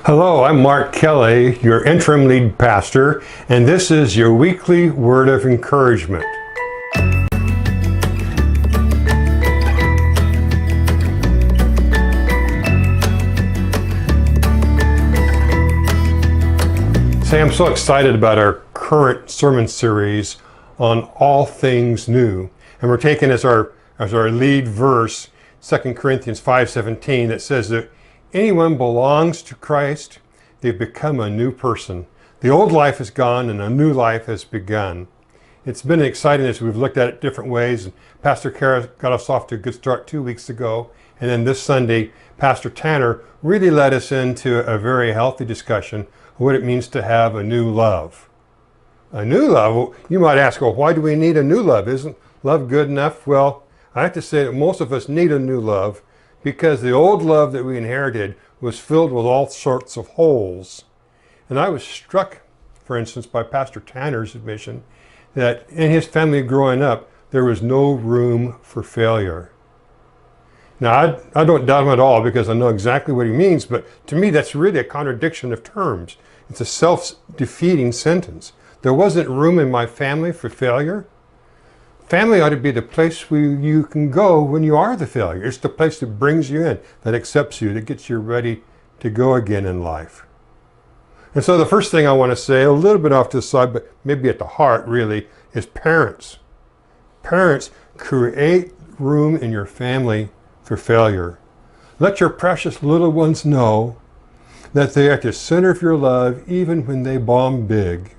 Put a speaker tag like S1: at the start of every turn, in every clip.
S1: Hello, I'm Mark Kelly, your interim lead pastor, and this is your weekly word of encouragement. Say, I'm so excited about our current sermon series on all things new, and we're taking as our lead verse 2 Corinthians 5:17 that says that anyone belongs to Christ, they've become a new person. The old life is gone and a new life has begun. It's been exciting as we've looked at it different ways. And Pastor Kara got us off to a good start 2 weeks ago. And then this Sunday, Pastor Tanner really led us into a very healthy discussion of what it means to have a new love. A new love? Well, you might ask, well, why do we need a new love? Isn't love good enough? Well, I have to say that most of us need a new love, because the old love that we inherited was filled with all sorts of holes. And I was struck, for instance, by Pastor Tanner's admission that in his family growing up, there was no room for failure. Now, I don't doubt him at all, because I know exactly what he means, but to me, that's really a contradiction of terms. It's a self-defeating sentence. There wasn't room in my family for failure. Family ought to be the place where you can go when you are the failure. It's the place that brings you in, that accepts you, that gets you ready to go again in life. And so the first thing I want to say, a little bit off to the side, but maybe at the heart really, is parents. Parents, create room in your family for failure. Let your precious little ones know that they are at the center of your love even when they bomb big.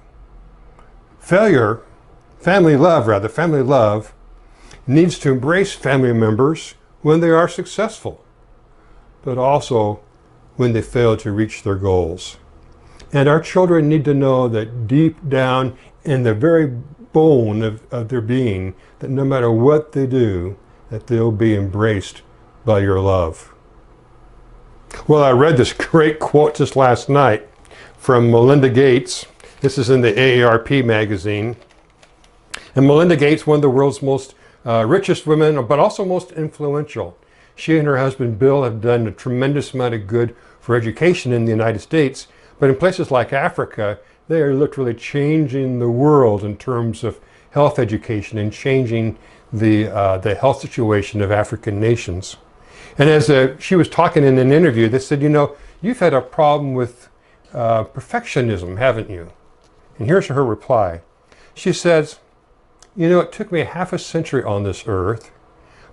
S1: Family love needs to embrace family members when they are successful, but also when they fail to reach their goals. And our children need to know that deep down in the very bone of their being, that no matter what they do, that they'll be embraced by your love. Well, I read this great quote just last night from Melinda Gates. This is in the AARP magazine. And Melinda Gates, one of the world's most richest women, but also most influential. She and her husband Bill have done a tremendous amount of good for education in the United States, but in places like Africa, they are literally changing the world in terms of health education and changing the health situation of African nations. And as she was talking in an interview, they said, you've had a problem with perfectionism, haven't you? And here's her reply. She says, it took me half a century on this earth,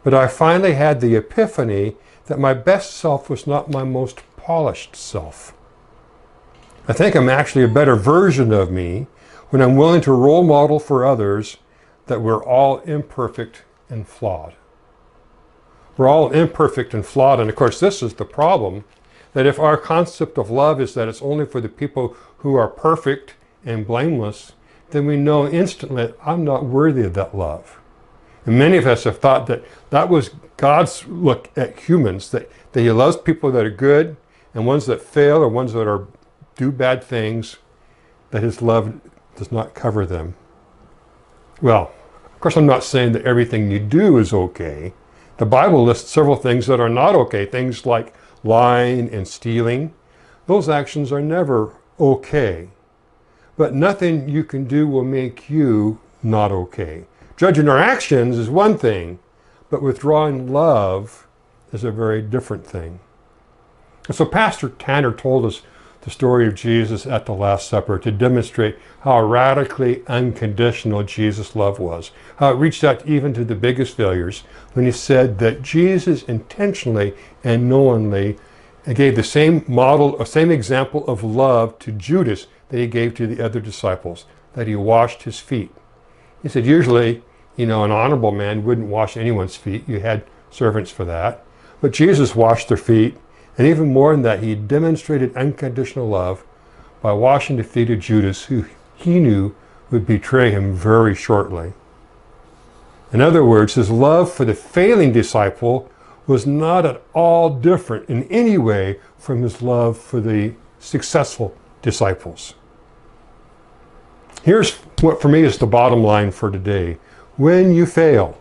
S1: but I finally had the epiphany that my best self was not my most polished self. I think I'm actually a better version of me when I'm willing to role model for others that we're all imperfect and flawed. We're all imperfect and flawed, and of course this is the problem, that if our concept of love is that it's only for the people who are perfect and blameless, then we know instantly, I'm not worthy of that love. And many of us have thought that that was God's look at humans, that he loves people that are good, and ones that fail or ones that do bad things, that his love does not cover them. Well, of course I'm not saying that everything you do is okay. The Bible lists several things that are not okay, things like lying and stealing. Those actions are never okay. But nothing you can do will make you not okay. Judging our actions is one thing, but withdrawing love is a very different thing. And so Pastor Tanner told us the story of Jesus at the Last Supper to demonstrate how radically unconditional Jesus' love was, how it reached out even to the biggest failures when he said that Jesus intentionally and knowingly gave the same model, same example of love to Judas that he gave to the other disciples, that he washed his feet. He said usually, an honorable man wouldn't wash anyone's feet. You had servants for that. But Jesus washed their feet, and even more than that, he demonstrated unconditional love by washing the feet of Judas, who he knew would betray him very shortly. In other words, his love for the failing disciple was not at all different in any way from his love for the successful disciples. Here's what for me is the bottom line for today. When you fail,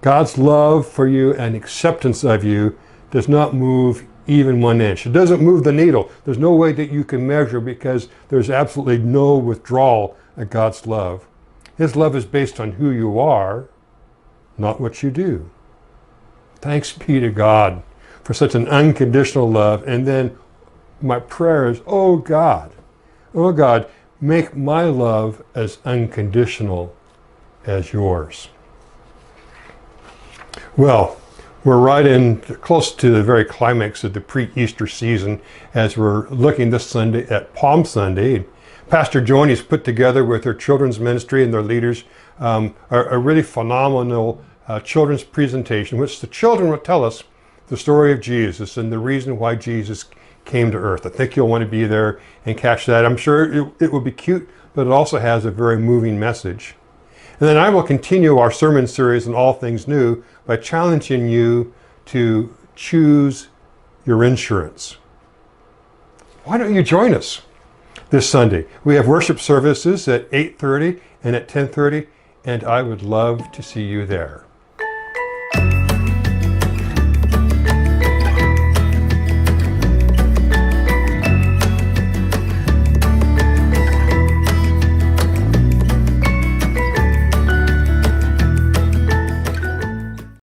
S1: God's love for you and acceptance of you does not move even 1 inch. It doesn't move the needle. There's no way that you can measure because there's absolutely no withdrawal of God's love. His love is based on who you are, not what you do. Thanks be to God for such an unconditional love. And then my prayer is, oh God, make my love as unconditional as yours. Well, we're right in close to the very climax of the pre-Easter season as we're looking this Sunday at Palm Sunday. Pastor Joni has put together with her children's ministry and their leaders a really phenomenal children's presentation, which the children will tell us the story of Jesus and the reason why Jesus came to earth. I think you'll want to be there and catch that. I'm sure it will be cute, but it also has a very moving message. And then I will continue our sermon series on all things new by challenging you to choose your insurance. Why don't you join us this Sunday? We have worship services at 8:30 and at 10:30, and I would love to see you there.